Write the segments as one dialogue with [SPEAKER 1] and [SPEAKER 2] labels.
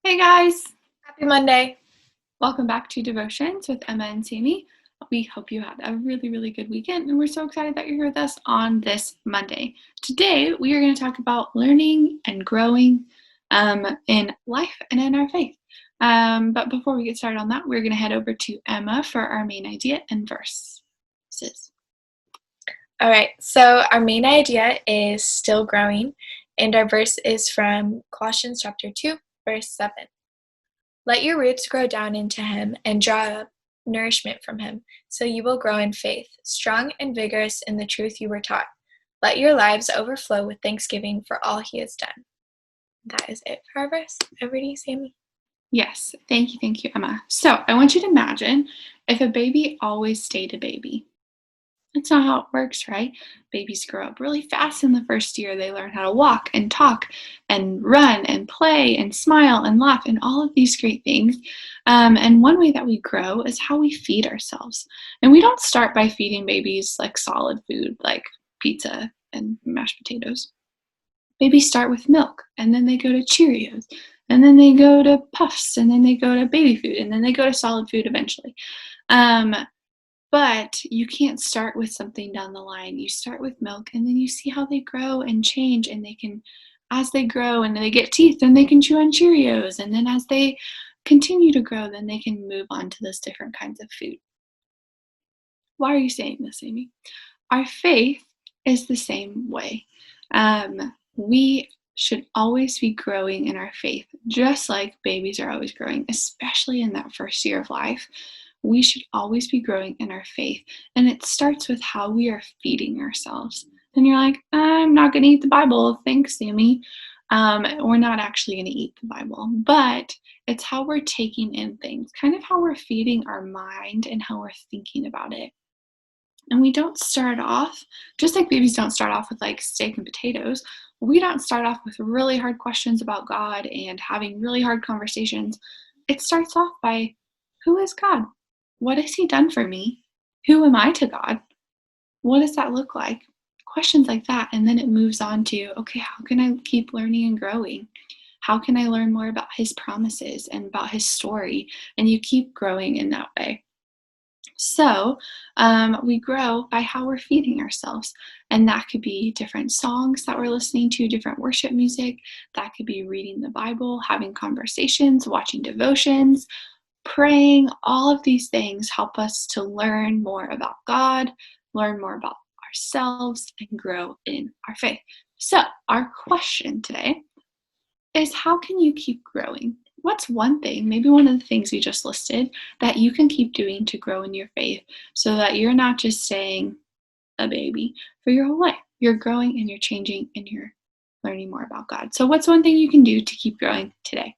[SPEAKER 1] Hey guys,
[SPEAKER 2] Happy Monday.
[SPEAKER 1] welcome back to Devotions with Emma and Sammy. We hope you had a really good weekend, and we're so excited that you're here with us on this Monday. Today, we are going to talk about learning and growing in life and in our faith. But before we get started on that, we're going to head over to Emma for our main idea and verses.
[SPEAKER 2] All right, so our main idea is still growing, and our verse is from Colossians chapter 2, verse 7. Let your roots grow down into him and draw up nourishment from him, so you will grow in faith, strong and vigorous in the truth you were taught. Let your lives overflow with thanksgiving for all he has done. That is it for our verse. Over to you, Sammy.
[SPEAKER 1] Yes, thank you, Emma. So I want you to imagine if a baby always stayed a baby. That's not how it works, right? Babies grow up really fast in the first year. They learn how to walk and talk and run and play and smile and laugh and all of these great things. And one way that we grow is how we feed ourselves. And we don't start by feeding babies like solid food, like pizza and mashed potatoes. Babies start with milk, and then they go to Cheerios, and then they go to Puffs, and then they go to baby food, and then they go to solid food eventually. Um, but you can't start with something down the line. You start with milk, and then you see how they grow and change, and as they grow and they get teeth, then they can chew on Cheerios, and then as they continue to grow, then they can move on to those different kinds of food. Why are you saying this, Amy? Our faith is the same way. We should always be growing in our faith, just like babies are always growing, especially in that first year of life. We should always be growing in our faith. And it starts with how we are feeding ourselves. And you're like, I'm not going to eat the Bible. Thanks, Sammy. We're not actually going to eat the Bible, but it's how we're taking in things, kind of how we're feeding our mind and how we're thinking about it. And we don't start off, just like babies don't start off with like steak and potatoes, we don't start off with really hard questions about God and having really hard conversations. It starts off by, who is God? What has he done for me? Who am I to God? What does that look like? Questions like that. And then it moves on to, okay, how can I keep learning and growing? How can I learn more about his promises and about his story? And you keep growing in that way. So we grow by how we're feeding ourselves. And that could be different songs that we're listening to, different worship music. That could be reading the Bible, having conversations, watching devotions, praying. All of these things help us to learn more about God, learn more about ourselves, and grow in our faith. So our question today is, how can you keep growing? What's one thing, maybe one of the things we just listed, that you can keep doing to grow in your faith so that you're not just staying a baby for your whole life? You're growing and you're changing and you're learning more about God. So what's one thing you can do to keep growing today?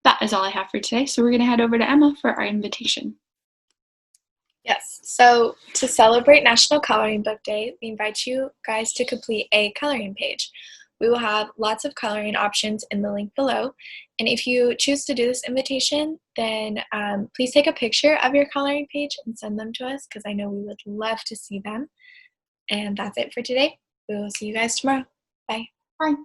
[SPEAKER 1] That is all I have for today. So we're going to head over to Emma for our invitation.
[SPEAKER 2] Yes, so to celebrate National Coloring Book Day, we invite you guys to complete a coloring page. We will have lots of coloring options in the link below. And if you choose to do this invitation, then please take a picture of your coloring page and send them to us, because I know we would love to see them. And that's it for today. We will see you guys tomorrow. Bye.
[SPEAKER 1] Bye.